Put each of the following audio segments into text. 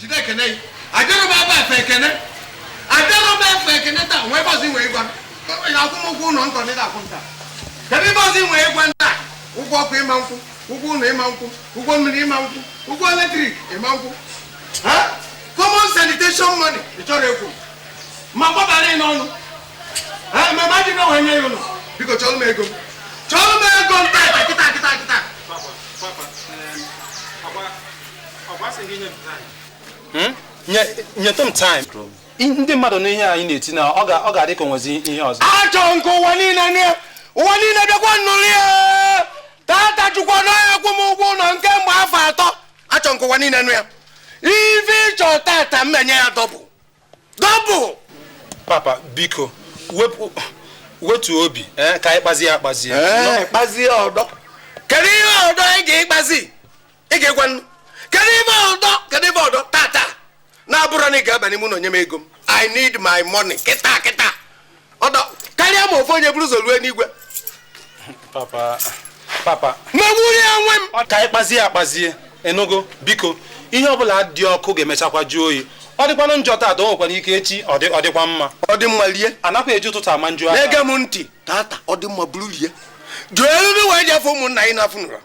jide kene ajero baba fe kene ajero ba fe kene ta we bozi we igwa ya akwụmụgwọ ụlọ ntọ ndị akwụnta kedu bozi we igwa nta ụgwọ ọkụ ịma nkwụ ụgwọ ụlọ ịma nkwụ ụgwọ mmiri ịma nkwụ ụgwọ eletrik ịma nkwụ ha common sanitation money ịchọrọ ekwu ma gbabara n'ọnụ ha ma ma dị na onye ya ụlọ biko chọrọ m ego nta kita nyetụ m time ndị mmadụ n'ihe anyị na-eti na ọ ga-adị ka onwezi ihe ọzọ achọ nke ụwa niile bịakwa nnụrụ ya tata chukwa n'ọhịa kwụ m ụgwọ ụlọ nke mgbe afọ 3 achọ nke ụwa niile nụ ya ife ịchọ tata mmenye ya dọbụ papa biko wetu obi ka anyị kpazie akpazie kpazie ọdọ kedu ihe ọdọ ị ga-ịkpazi ị ga-egwa kedu ife ọdọ tata na-abụrụ na ị ga-aba n'ime ụlọ nye m ego m I need my money kịta ọdọ karịa ma ofu onye buru ụzọ ruo n'igwe papa megburu ya nwe m ka anyị kpazie akpazie enugo biko ihe ọbụla dị ọkụ ga-emechakwa jụọ oyi ọ dịkwanụ njọ taata o nwekwara ike echi ọ dịkwa mma ọ dị mma lie anakwa eji ụtụtụ ama njụ aka na-ege m ntị tata ọ dị mma buru lie jụọ eriri wee jefe ụmụnna anyị na-afụ nụra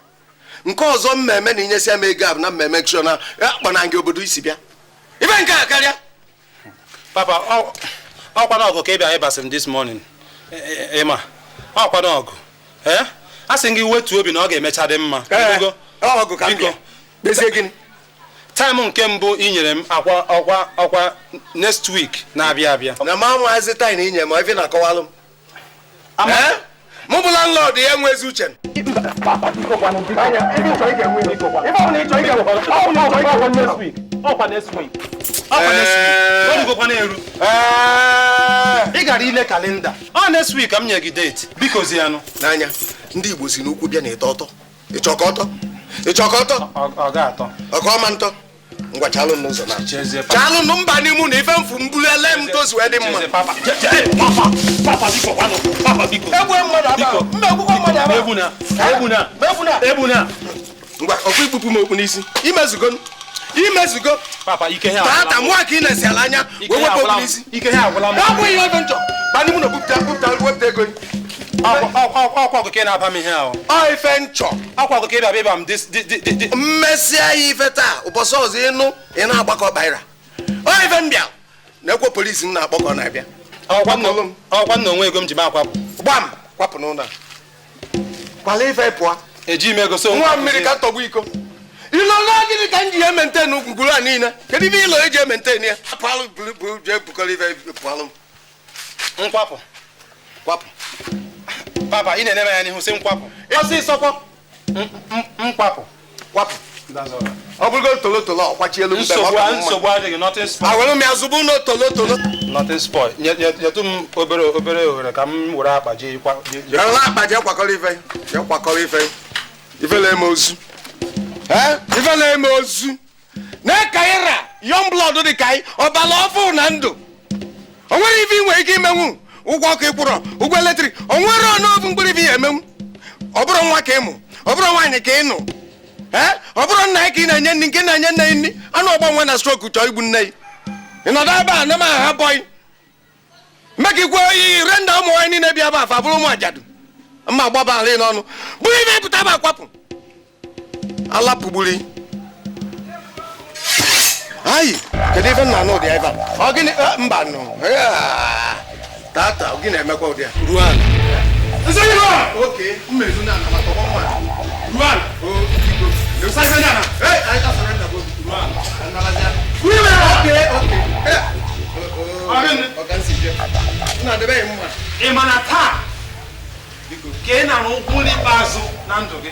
nke ọzọ mmemme na inyesi m ego abụ na mmemme kshọ na akpana gị obodo isi bịa ibe nke a karịa papa ọkwana ọgụ ka ị bịa ịbasị m this morning ịma ọkwana ọgụ a sị gị wetu obi na ọ ga-emecha dị mma ọgụ ka bịa kpezie gịnị taịm nke mbụ i nyere m ọkwa next week na-abịa abịa na ma nwazi taịm i nyere m ife na-akọwalụ m mụ bụ landlord ya nwezi uche ị gara ile kalenda ọ next week ka m nye gị date biko zianụ n'anya ndị Igbo si n'ukwu bịa na ete ọtọ ịchọkọtọ ọ ga-atọ ọkọma ntọ ngwa chalụ n'ụzọ na chalụ nụ mba n'imu na ife mfu mbulu ele m tozu wee dị mma ngwa ọkụ ikpupu m okpu n'isi imezugo tata mụa ka ị na-esi ala anya wee wepụ okpu n'isi ọ bụ ihe ọdụ nchọ gba n'imu na wepụta ego ọkwa ọkụkọ na-aba m ihe ahụ ọ ife nchọ ọkwa ọkụkọ ịbịa ịba m mmesịa ya ife taa ụbọchị ọzọ ị na-agbakọ baira ọ ife m bịa na-ekwe polisi m na-akpọkọ na-abịa ọkwa nna onwe ego m ji m akwapụ gbam kwapụ n'ụlọ kwala ife pụọ eji m ego so nwa mmiri ka ntọgbu iko ilo gịnị ka m ji emente n'ugwugwuru a niile kedu ife ilo eji emente ya apụalụ jee bukọrọ ife pụalụ nkwapụ kwapụ papa ị na-ene m ya n'ihu sị nkwapụ ọsịsọkwa nkwapụ kwapụ ọ bụrụgo tolotolo ọkwachielu nsogbu adịghị nothing spoil awere m ya zụbụ no tolotolo nothing spoil nyetụ m obere ohere ka m were akpa jee akpa jee kwakọrọ ife ifele eme ozu ifele eme ozu na-ekaira young blood dị ka anyị ọbala ọfụ na ndụ o nwere ife ị nwere ike imenwu ụgwọ ọkụ ịkwụrọ ụgwọ eletrik o nwere ọnụọgụ mkpụrụ ife ya emenwu ọ bụrụ nwa ka ịmụ ọ bụrụ nwaanyị ka ịnụ ọ bụrụ nna ya ka ị na-enye nri nke na-enye nne ya nri anụ ọgba nwe na stroku chọọ igbu nne ya ị nọdụ ebe a na m aha bọyị meka ikwe oyi ire nda ụmụ nwaanyị niile bịa ebe afa bụrụ ụmụ ajadu mma agbaba ala n'ọnụ bụrụ ife pụta ebe akwapụ alapụgburi ayi kedu ife nna anụ dị ebe a ọ gịnị mba nọ tata ọ gịnị emekwa ụdị a ruan oke mmezu na ana maka ọgbọ mmadụ ruan ị ma na taa ka ị na-arụ ụkwụ n'ikpeazụ na ndụ gị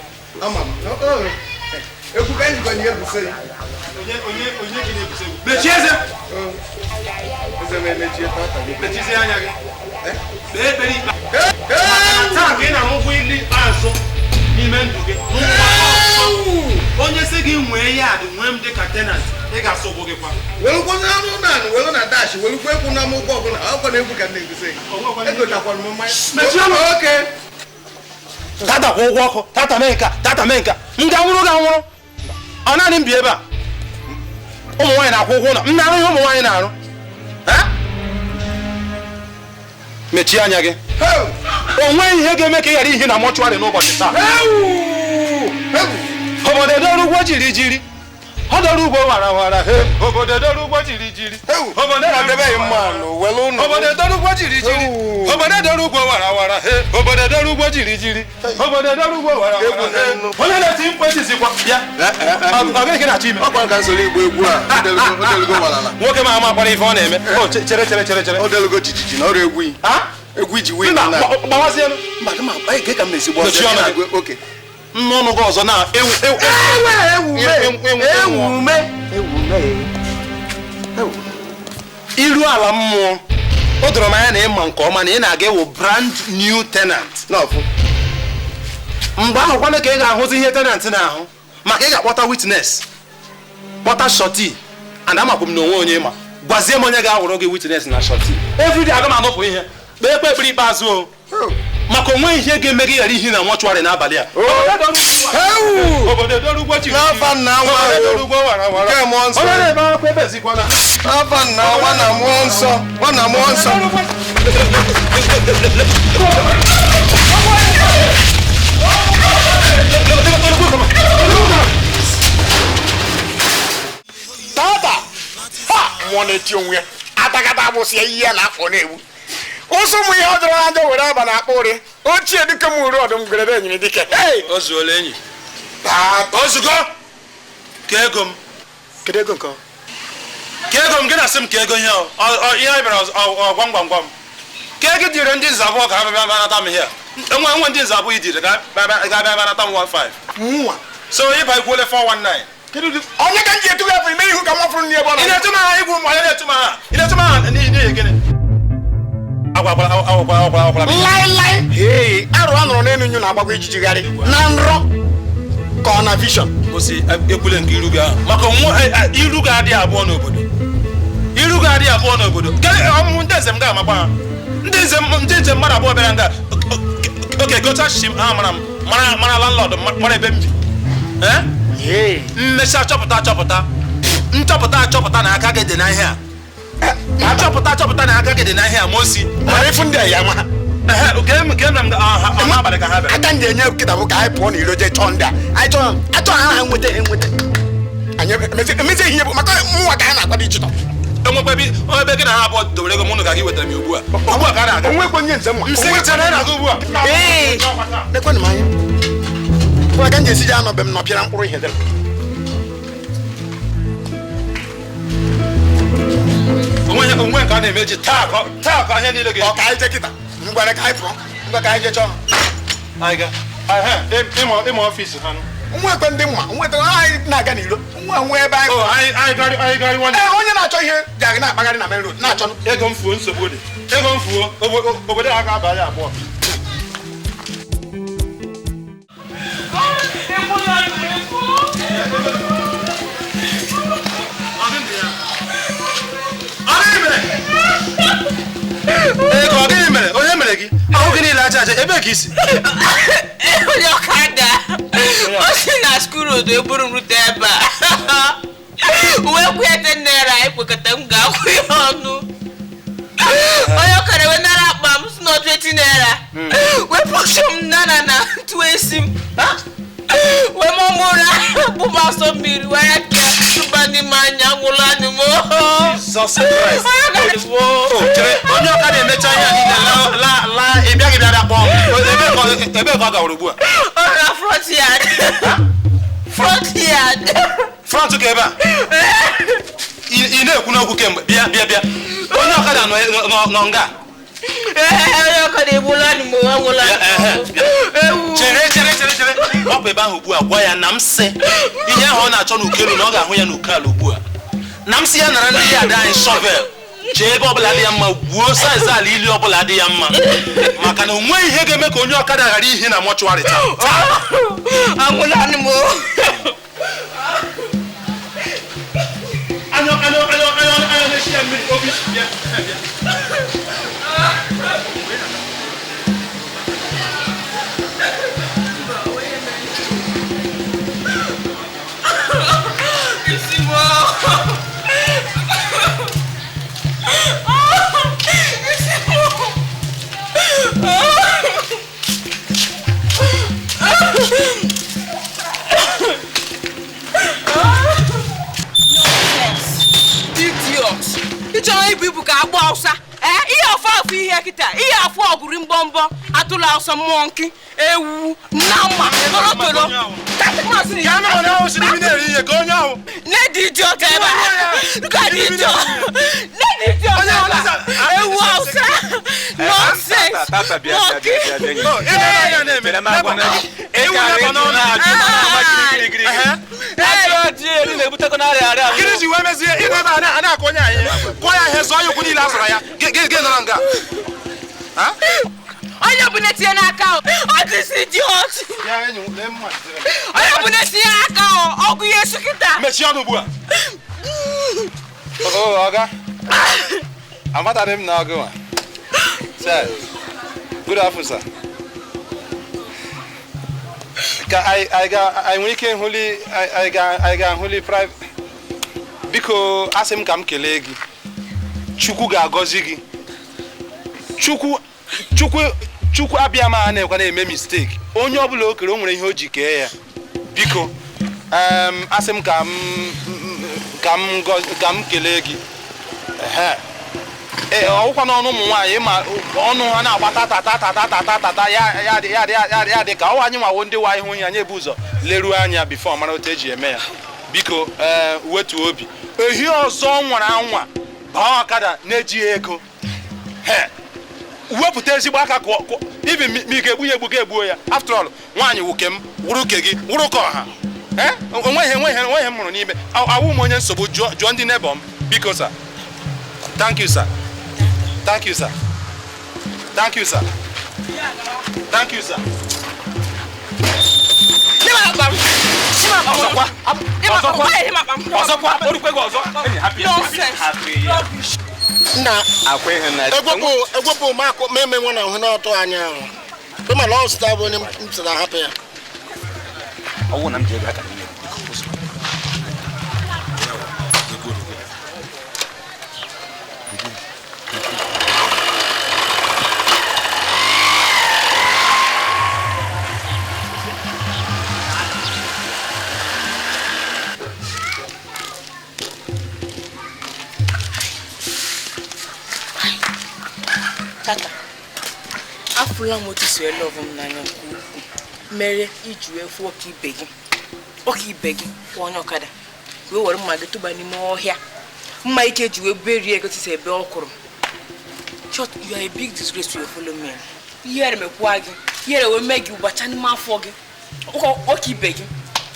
ekwu ka njikọ na ebuso ya onye gị na-ebuso egwu mechie eze mechizie anya gị kpee ekpere ikpe taa ka ị na-arụ ụkwụ n'ikpeazụ n'ime ndụ gị onye si gị nwee ya dị nwee m dị ka tenant ị ga-asụ ụgwọ gị kwa welukwa na anụ na anụ welu na dash welukwa ekwu na m ụgwọ ọbụla ọkwa na egwu ka m na-egosi egochakwana m mmanya oke tata kwụ ụgwọ ọkụ tata mee nka m ga-anwụrụ gị anwụrụ ọ naanị m bi ebe a ụmụ nwaanyị na-akwụ ụgwọ ụlọ m na-arụ ihe ụmụ nwaanyị na-arụ mechie anya gị o nweghị ihe ga-eme ka ị ghara ihe na mọchụarị n'ụbọchị taa obodo edoro ugbo jiri jiri ọ dọrọ ugbo wara wara obodo edoro ugbo jiri jiri obodo edoro ugbo jiri jiri obodo edoro ugbo wara wara obodo edoro ugbo jiri jiri obodo edoro ugbo wara wara onye na-eti mkpu etizikwa bịa ọ gịnị ka na-achọ ime nwoke ma amakwara ife ọ na-eme chere egwu iji wee gbawazienụ nnụnụ gị ọzọ na iru ala mmụọ o doro m anya na ịma nke ọma na ị na-aga ewu brand new tenant mgbe ahụ kwana ka ị ga-ahụzi ihe tenant na-ahụ maka ị ga-akpọta witness kpọta shọti and amakwụ m na onwe onye ma gwazie m onye ga-awụrụ gị witness na shọti everyday aga m anọpụ ihe kpee ekpere ikpeazụ o maka onwe ihe ga-eme gị ghara ihi na nwọchụarị n'abalị a obodo edoro ugbo jiri tata ha mmụọ na-eti onwe ya atakata agbụsị ya ihe na-afọ na-egbu ụsụ ụmụ ihe ọ dọrọ anya were aba na akpa ụrị ochie dịka m uru ọdụm gwerere enyiri dike o zuola enyi ozugo ka ego m kedu ego nke ka ego m gị na-asị m ka ego ihe anyị bịara gwam ka ego dịrị ndị nza abụọ ka ha bịa banata m ihe nwe ndị nza abụọ idire ga-abịa banata m 15 nwa so ịba ikwuole 419 onye ka m ji etu afọ ime ihu ka nwafụrụ nri ebe ọ ị na-etu m aha igwu ma ị na-etu m aha n'ihi gịnị laịlaị arụ a nụrụ n'elu nyu na-agbagwa ijijigharị na nrọ ka ọ na vision osi ekwule nke iru gị ahụ maka iru gị adịghị abụọ n'obodo ọmụmụ ndị nze m ga-amakwa ha ndị nze mmadụ abụọ bịara nga oke gocha shishi ha mara landlord mara ebe m bi mmecha nchọpụta na aka gị dị na ihe a chọpụta na aka gị dị na ihe a ma osi mara ịfụ ndị a ya nwa abalị ka ha bịara aka ndị enye nkịta bụ ka anyị pụọ n'iro jee chọọ ndị a achọ ha nweta anyị emezi ihe bụ maka nwa ka ha na-akwado ichịtọ enwekwe ebe gị na ha abụọ dobere ego mụnụ ka gị wetara m ugbu a ka a na-aga onwekwe onye nze mma nsị gị chere na-aga ugbu a lekwenụ m anya bụ aka m ji esi ji anọbe m nọpịara mkpụrụ ihe dịrị onwe nke a na-emeji taa ka ahịa niile ọ ka anyị jee kịta ngwere ka anyị pụọ ngwa ka anyị jee chọọ ịma ọfiisi ha nwekwe ndị mma nweta anyị na-aga n'iro nwe ebe anyị onye na-achọ ihe ji aga na-akpagharị na main road na-achọ ego mfuo nsogbu dị ego mfuo obodo ha ga-aba ya abụọ ego ọ gịnị mere onye mere gị ahụ gị niile aja aja ebe ka isi onye ọkada o si na skul odo eburu m rute ebe a uwe kwete naira ekwekọta m ga-akwụ ya ọnụ onye ọkara wee nara akpa m si na 20 naira wepụcha m nana na ntụ esi m wee mụmụra bụmasọ mmiri were ka tụba n'ime anya nwụrụ anụmụ onye ọka na-emecha ihe niile ị bịaghị bịara kpọọ ebe ka ọ gawara ugbu a ọra front ka ebe a ị na-ekwu n'okwu kemgbe bịa onye ọkada nọ nga onye ọkada egbula anụmụ nwụrụ anụmụ chere ọ bụ ebe ahụ ugbu a gwa ya na m sị ihe ahụ ọ na-achọ n'ukelu na ọ ga-ahụ ya n'uke ala ugbu a na m sị ya nara ndị ada anyị shovel chee ebe ọbụla dị ya mma gwuo saiz ala ili ọbụla dị ya mma maka na onweghị ihe ga-eme ka onye ọkada ghara ihe na mọchụarị taa anwụrụ anụmụ chọrọ ibu ka agba ọsa ihe afọ ihe kịta ihe afọ ọgụrụ mbọmbọ atụla ọsọ mmụọ nkị ewu nama tolotolo n'edijo ka ebe ewu ọsa nonsense onye bụ na-etinye n'aka ọ dịsị idiot onye bụ na-etinye n'aka ọgwụ ihe sukịta mechie ọnụ ugbu a ọga amatara m na ọgụ nwa sir good afternoon sir ka anyị nwere ike ịhụli anyị ga-ahụli private biko asị m ka m kelee gị Chukwu ga-agọzi gị Chukwu abịa ma a na-ekwa na-eme mistake onye ọbụla o kere o nwere ihe o ji kee ya biko asị m ka m kelee gị ọwụkwa n'ọnụ ụmụ nwaanyị ma ọnụ ha na-agba tata ya dị ka ọwa anyị nwawo ndị wa ihu ihe anyị ebu ụzọ leruo anya bifo mara otu eji eme ya biko wetuo obi ehi ọzọ nwara anwa baa ọkada na-ejighị ego wepụta ezigbo aka ibi ma ị ga-egbu ya egbuo ya after all nwaanyị wuke m wụrụ ke gị wụrụ ka ọha onweghị m mụrụ n'ime awụ m onye nsogbu jụọ ndị nebọ m biko sir thank you sir thank you sir thank you sir thank you sir egwepụ makụ meme nwa na hụ n'ọtụ anya ahụ ịmana ọ zụta bụ onye m sị na hapụ ya Tata, afụla m otu si ele ọvụ m n'anya nke ukwuu mere iji wee fụ ọka ibe gị kwa onye ọkada wee were mma gị tụba n'ime ọhịa mma ike ji wee berie ego tisi ebe ọ kwụrụ. Short, you are a big disgrace to your fellow men. Ihere mekwa gị ihere wee mee gị ụbacha n'ime afọ gị ọka ibe gị.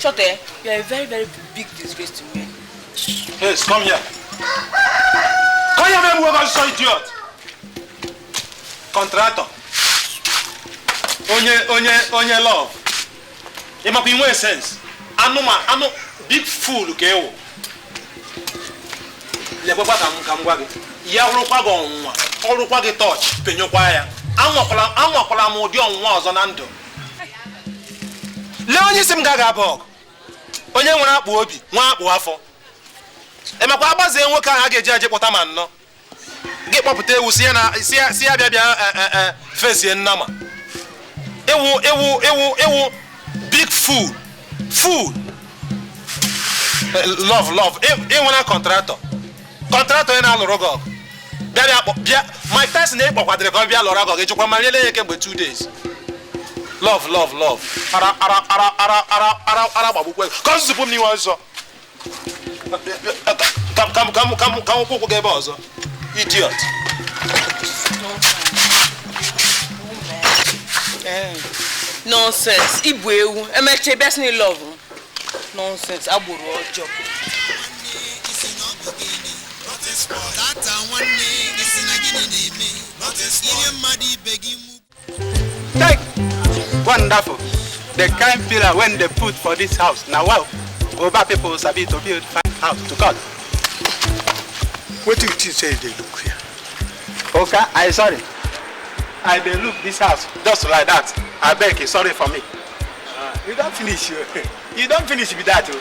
Short, you are a very very big disgrace to men. Yes, come here. Come here, man, whoever is idiot. Contractor. Onye love. Ịmakwa inwe sense. Anụ big fool ka ewu. Lekwekwa ka m gwa gị. Ya hụrụkwa gị ọnwụnwa, ọrụkwa gị touch, penyekwa ya. Anwakwala m ụdị ọnwụnwa ọzọ na ndụ. Lee onye isi m ga-aga abụọ. Onye nwere akpụ obi, nwa akpụ afọ. Ịmakwa agbazie nwoke ahụ a ga-eji aje kpọta ma nnọọ. Gị kpọpụta ewu si ya bịa fezie nnama. Ewu big fool love ịnwena contractor ị na-alụrụ gị ọgụ bịa Mike Tyson na-ekpọkwadịrị ka ọ bịa lụrụ ọgụ gị chụkwa ma riele ya kemgbe 2 days love ara gbagbukwe ka nzupụ m n'iwe ọzọ ka ụkwụ gị ebe ọzọ idiot. Nonsense. Ibu ewu. Emeche bịa sị love. Nonsense. Agboro ọjọọ. Take wonderful. The kind pillar when they put for this house. Now wow. Over people sabi to build fine house to God. What do you say they look here? Okay, I sorry. I dey look this house just like that. I beg you, sorry for me. You don't finish. You don't finish with that. You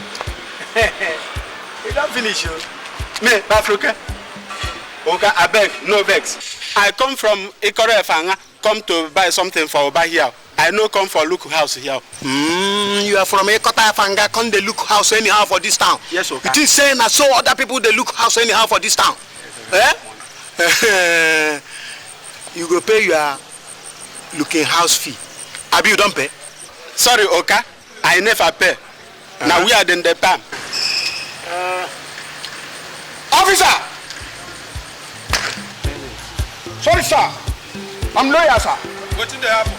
don't finish. Me, Africa. Okay, I beg, no vex. I come from Ikore Fanga, come to buy something for over here. I no come for look house here. You are from Ikore Fanga, come they look house anyhow for this town. Yes, okay. It is saying that so other people they look house anyhow for this town. You go pay your looking house fee. Abi you don't pay? Sorry, Oka. I never pay. Now we are in the palm. Officer! Sorry, sir. I'm lawyer, sir. What did they happen?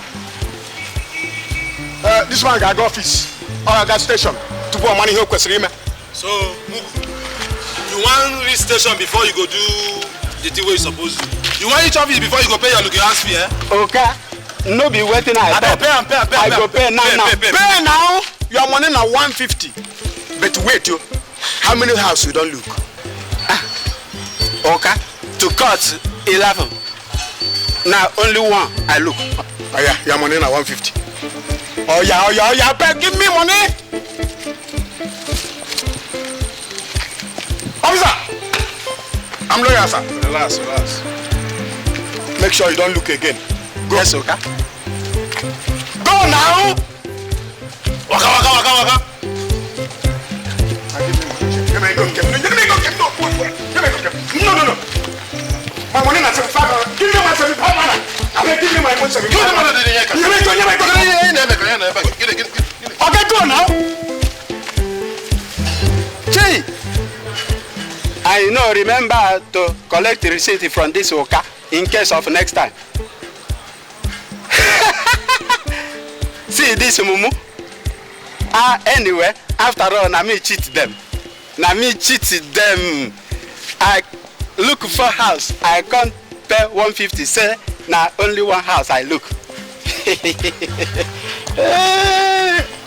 This man got office or gas station to put money here. So, you want reach station before you go do the thing where you supposed to. You want each office before you go pay your looking house fee, eh? Oka, no be waiting. I pay. I go pay now. Pay now. Your money now 150. But wait, you. How many houses you don't look? Oka, to cut 11. Now only one I look. Oh yeah, your money now 150. Oh yeah. Pay, give me money. Officer, I'm lawyer, sir. Relax. Make sure you don't look again. Go. Yes, Oka. Go now. Waka. Give me go. No. My money na 75. Give me my 75. I will give you my money 75. Okay, go now. Gee, I know. Remember to collect the receipt from this Oka in case of next time. See this mumu. Anyway, after all, na me cheat them. I look for house. I can't pay 150. Say, na only one house I look.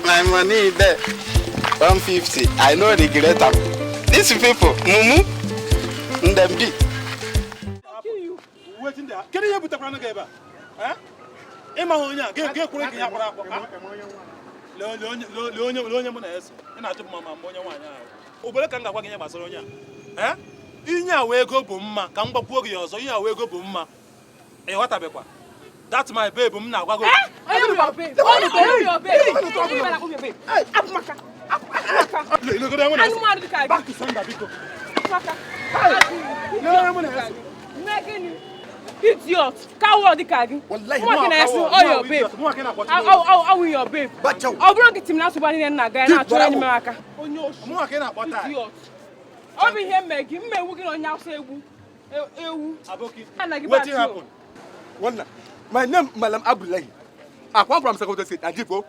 My money there. 150. I know regret them. These people, mumu, them be. Waiting there. Can you put the crown together? Eh? Emma Honya, get quick in Lonya Mones, and I took Mamma Monya. Obelakanga walking in Barcelona. Eh? In your way go boom, come back for you, so you are way go boom. Eh, what about that's my baby now. Go. Look at that. Back to Sanda Biko. Idiot! Coward the kagi. Wallahi, your babe. How your babe? I'll bring it to him now to Bani and Naga and I'll try America. Idiot! I'll be here making me working on your say. What happened? One, my name, Madam Abdullahi. I come from Secretary State, Ajibo.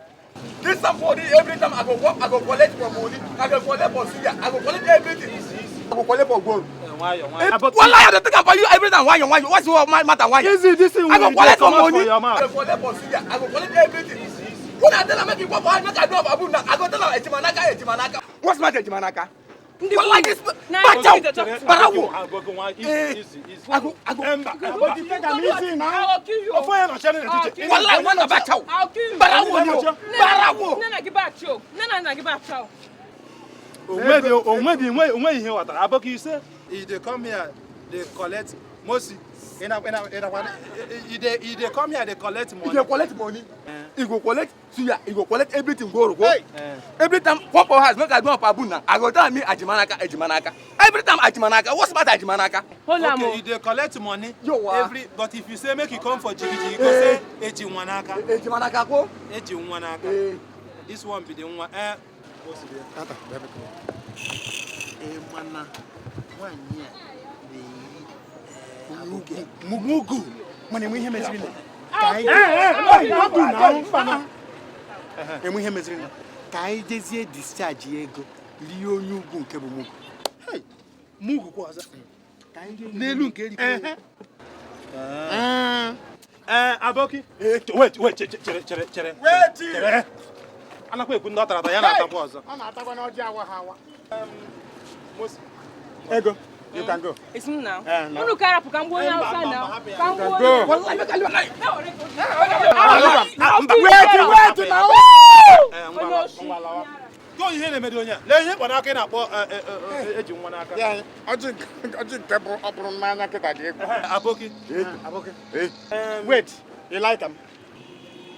This somebody every time I go work, I go collect for money, I go collect for cigar, I go collect everything. I go collect for gold. Why? I don't think about you every time. Why? What's your matter? Why? This I go collect for money. I go collect for cigar, I go collect everything. When I tell her make you work, I make I do Abuna. I go tell her Etimanaka. What's my Etimanaka? What like this? Barawo. I go defend am easy now. I'll kill you. Wallahi, one about you. I'll kill you. Barawo. Nana give back you. Nana give back you. Maybe when you hear what Aboki say, if they come here, they collect mostly. They come here, they collect money. They collect money. He go collect suya. He go collect everything. Go. Every time Papa has make I do up Abuna, I go tell me Ajimanaka. Every time Ajimanaka. What's about Ajimanaka? Okay, if they collect money, but if you say make you come for Jigiji, you go say Ejimanaka. Ejimanaka go. Ejimanaka. This one be the one. What's it? Tata, baby, come on. One year. Mugu. Money we hear message. We hear message. Kai Desi discharge ego. Leo Yugu nke bụ Mugu. Hey, Mugu kwa za. N'elu nke eri. Aboki. Wait, chere. Wait. Anakwa ekwu ndị ọtara ya na-atakwa ọzọ. Ọ na-atakwa na ọjị awa ha awa. Ego. You can go. It's me now. No. Look at up, come go outside now. Come go. Wait now. Go ihe na-emedo onye a. Lee ihe mkpana aka ị na-akpọ eji nwa n'aka. Ya, ọjị nke bụ ọ bụrụ n'anya kịta dị egwu. Aboki. Wait, you like them?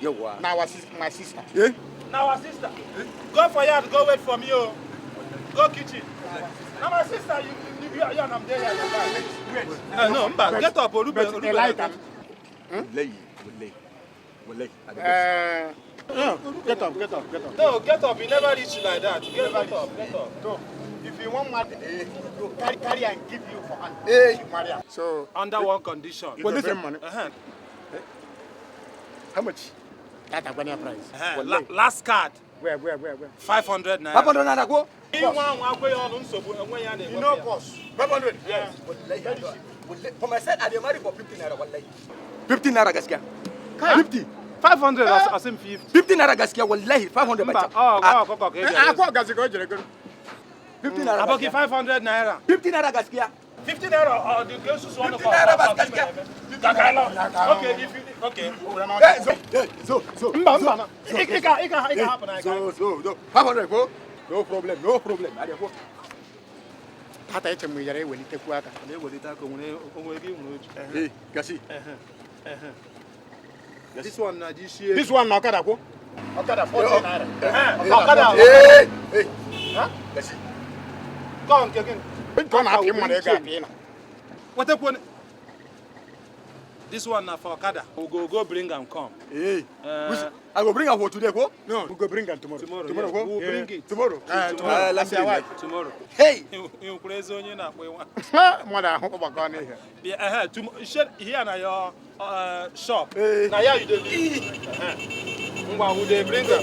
Yo, Now my sister. Now our sister. Go for yard, go wait for me. Go kitchen. Now my sister, you No, mba, get up, Orube. Get up. No, get up. You never reach like that. Get up. No. If you want money, you carry and give you for hand. Hey, Maria. So Under one condition. well, listen, money. How much? That Agbania price. Last card. Where? 500 naira. 500 naira go. You know cost. 500. Yes. For my side, I dey marry for 15 naira wallahi. 15 naira gaskiya. 50. 500 as in 50. 15 naira gaskiya wallahi 500 bacha. Akwa gazi go jere go. 15 naira. Aboki 500 naira. 15 naira gaskiya. 50 naira or the cases one of 15 naira gaskiya. Okay, if you okay. So. Mba. It can happen. So. 500 go. No problem. I dey go. Hata eche mu yare welite ku aka. Hey, gasi. This one na this year. This one na Okada ko. Okada 40 naira. Okada. Hey. Huh? Gasi. Come again. Ko na api mo de ga api na. What a one. This one na for Okada. We go bring am come. Hey. I go bring am for today go. No, we go bring am tomorrow. Tomorrow go. we'll bring it. Tomorrow. Let's see why. Tomorrow. Hey. You praise onye na akwe one. Mother, ho ba ga na here. Yeah, here na your shop. Hey. Na here you dey live. Ngwa we dey bring am.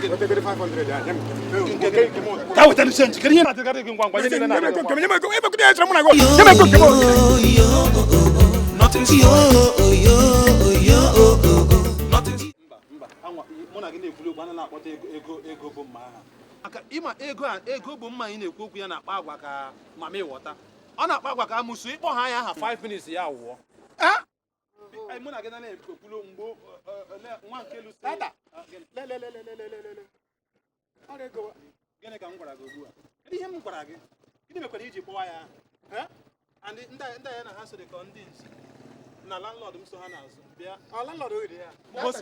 What the 500 ya. That was change. Can you not get ngwa ngwa ni na na. Nothing. Mụ na gị na-ekwulu okwu a na-akpọta ego bụ mma aha. Maka ịma ego bụ mma anyị na-ekwu okwu ya na-akpa agwa ka mama ịghọta. Ọ na-akpa agwa ka amụsụ ịkpọ ha ya aha 5 minutes ya wụọ. Mụ na gị na-ekwulu mgbe nwa nke lusi. Gịnị ka m gwara gị ugbu a? Kedu ihe m gwara gị? Gịnị mekwara iji kpọwa ya aha? And ndị ya na ha so dị ka ndị nsi. Na landlord m so ha n'azụ bịa. Landlord o dị ya. Ka